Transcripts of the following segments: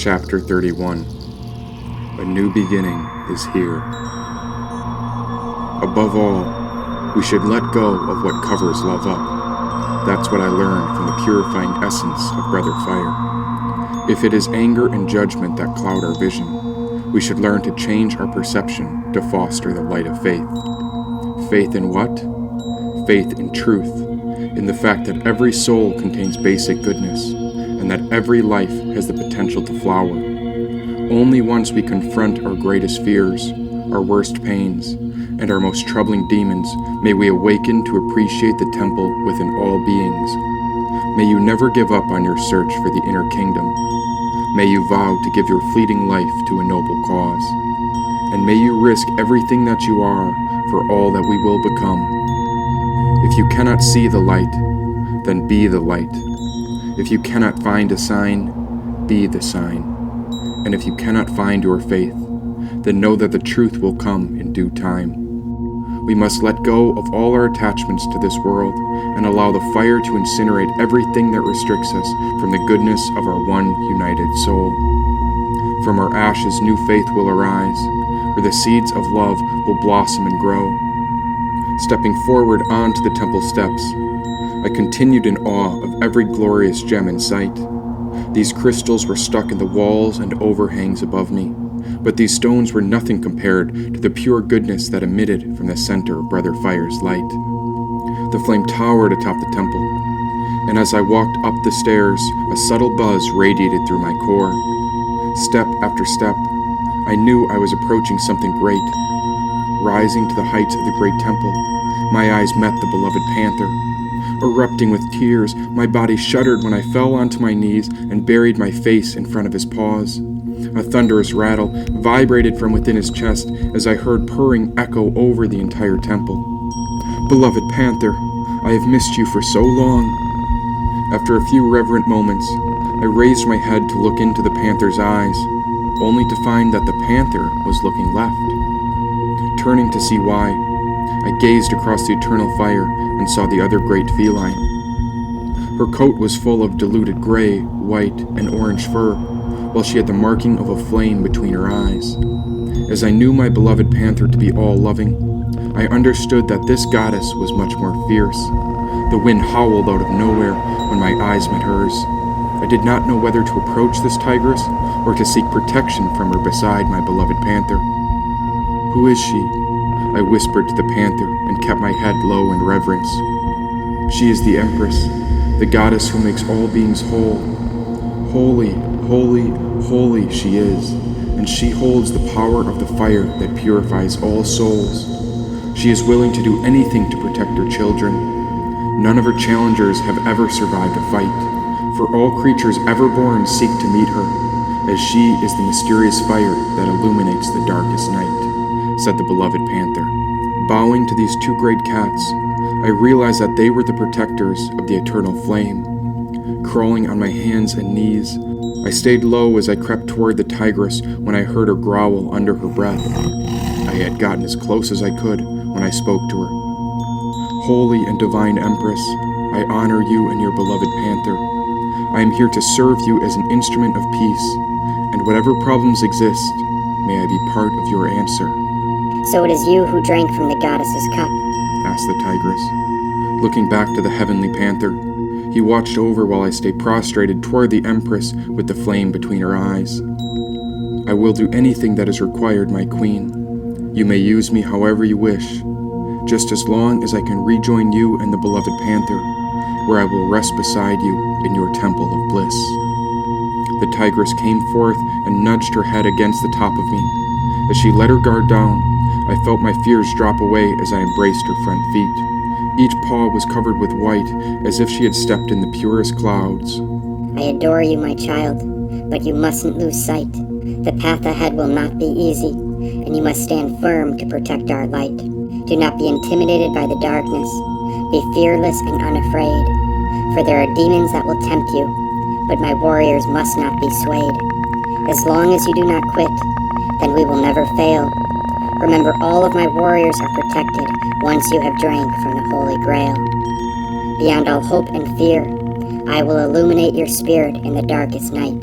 Chapter 31. A new beginning is here. Above all, we should let go of what covers love up. That's what I learned from the purifying essence of Brother Fire. If it is anger and judgment that cloud our vision, we should learn to change our perception to foster the light of faith. Faith in what? Faith in truth, in the fact that every soul contains basic goodness, and that every life has the potential to flower. Only once we confront our greatest fears, our worst pains, and our most troubling demons may we awaken to appreciate the temple within all beings. May you never give up on your search for the inner kingdom. May you vow to give your fleeting life to a noble cause. And may you risk everything that you are for all that we will become. If you cannot see the light, then be the light. If you cannot find a sign, be the sign. And if you cannot find your faith, then know that the truth will come in due time. We must let go of all our attachments to this world and allow the fire to incinerate everything that restricts us from the goodness of our one united soul. From our ashes, new faith will arise, where the seeds of love will blossom and grow. Stepping forward onto the temple steps, I continued in awe of every glorious gem in sight. These crystals were stuck in the walls and overhangs above me, but these stones were nothing compared to the pure goodness that emitted from the center of Brother Fire's light. The flame towered atop the temple, and as I walked up the stairs, a subtle buzz radiated through my core. Step after step, I knew I was approaching something great. Rising to the heights of the great temple, my eyes met the beloved panther. Erupting with tears, my body shuddered when I fell onto my knees and buried my face in front of his paws. A thunderous rattle vibrated from within his chest as I heard purring echo over the entire temple. Beloved panther, I have missed you for so long. After a few reverent moments, I raised my head to look into the panther's eyes, only to find that the panther was looking left. Turning to see why, I gazed across the eternal fire and saw the other great feline. Her coat was full of diluted gray, white, and orange fur, while she had the marking of a flame between her eyes. As I knew my beloved panther to be all-loving, I understood that this goddess was much more fierce. The wind howled out of nowhere when my eyes met hers. I did not know whether to approach this tigress or to seek protection from her beside my beloved panther. Who is she? I whispered to the panther and kept my head low in reverence. She is the Empress, the goddess who makes all beings whole. Holy, holy, holy she is, and she holds the power of the fire that purifies all souls. She is willing to do anything to protect her children. None of her challengers have ever survived a fight, for all creatures ever born seek to meet her, as she is the mysterious fire that illuminates the darkest night, said the beloved panther. Bowing to these two great cats, I realized that they were the protectors of the eternal flame. Crawling on my hands and knees, I stayed low as I crept toward the tigress when I heard her growl under her breath. I had gotten as close as I could when I spoke to her. Holy and divine Empress, I honor you and your beloved panther. I am here to serve you as an instrument of peace, and whatever problems exist, may I be part of your answer. So it is you who drank from the goddess's cup? Asked the tigress. Looking back to the heavenly panther, he watched over while I stayed prostrated toward the Empress with the flame between her eyes. I will do anything that is required, my queen. You may use me however you wish, just as long as I can rejoin you and the beloved panther, where I will rest beside you in your temple of bliss. The tigress came forth and nudged her head against the top of me. As she let her guard down, I felt my fears drop away as I embraced her front feet. Each paw was covered with white, as if she had stepped in the purest clouds. I adore you, my child, but you mustn't lose sight. The path ahead will not be easy, and you must stand firm to protect our light. Do not be intimidated by the darkness. Be fearless and unafraid, for there are demons that will tempt you, but my warriors must not be swayed. As long as you do not quit, then we will never fail. Remember, all of my warriors are protected once you have drank from the Holy Grail. Beyond all hope and fear, I will illuminate your spirit in the darkest night.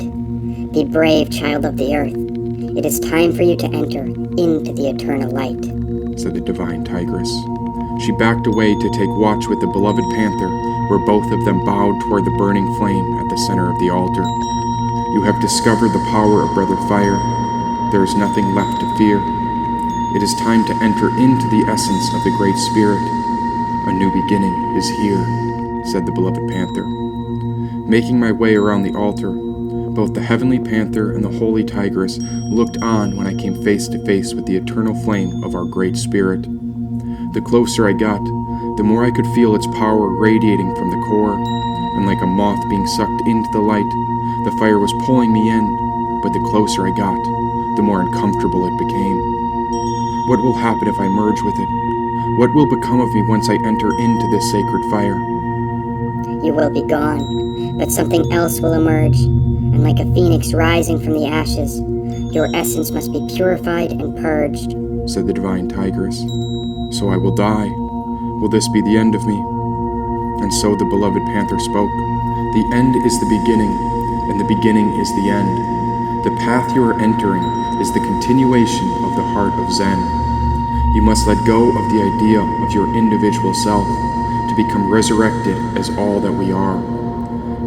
Be brave, child of the earth. It is time for you to enter into the eternal light, said the divine tigress. She backed away to take watch with the beloved panther, where both of them bowed toward the burning flame at the center of the altar. You have discovered the power of Brother Fire. There is nothing left to fear. It is time to enter into the essence of the Great Spirit. A new beginning is here, said the beloved panther. Making my way around the altar, both the heavenly panther and the holy tigress looked on when I came face to face with the eternal flame of our Great Spirit. The closer I got, the more I could feel its power radiating from the core, and like a moth being sucked into the light, the fire was pulling me in, but the closer I got, the more uncomfortable it became. What will happen if I merge with it? What will become of me once I enter into this sacred fire? You will be gone, but something else will emerge, and like a phoenix rising from the ashes, your essence must be purified and purged, said the divine tigress. So I will die. Will this be the end of me? And so the beloved panther spoke. The end is the beginning, and the beginning is the end. The path you are entering is the continuation of the heart of Zen. You must let go of the idea of your individual self to become resurrected as all that we are.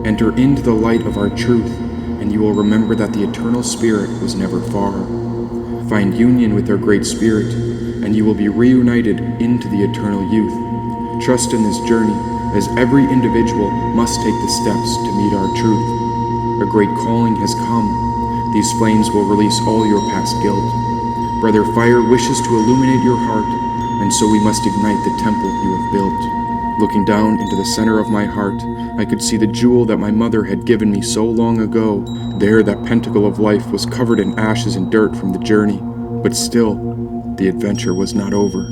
Enter into the light of our truth, and you will remember that the eternal spirit was never far. Find union with our Great Spirit, and you will be reunited into the eternal youth. Trust in this journey, as every individual must take the steps to meet our truth. A great calling has come. These flames will release all your past guilt. Brother Fire wishes to illuminate your heart, and so we must ignite the temple you have built. Looking down into the center of my heart, I could see the jewel that my mother had given me so long ago. There, that pentacle of life was covered in ashes and dirt from the journey, but still, the adventure was not over.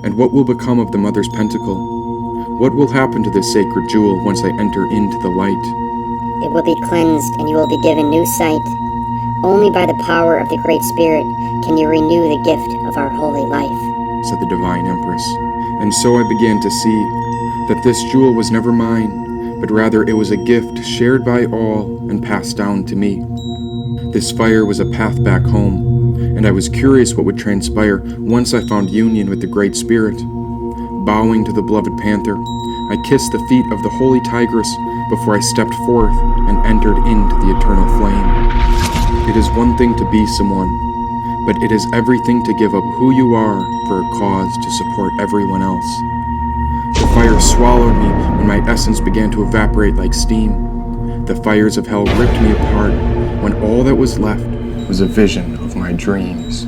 And what will become of the mother's pentacle? What will happen to this sacred jewel once I enter into the light? It will be cleansed, and you will be given new sight. Only by the power of the Great Spirit can you renew the gift of our holy life, said the divine empress. And so I began to see that this jewel was never mine, but rather it was a gift shared by all and passed down to me. This fire was a path back home, and I was curious what would transpire once I found union with the Great Spirit. Bowing to the beloved panther, I kissed the feet of the holy tigress before I stepped forth and entered into the eternal flame. It is one thing to be someone, but it is everything to give up who you are for a cause to support everyone else. The fire swallowed me when my essence began to evaporate like steam. The fires of hell ripped me apart when all that was left was a vision of my dreams.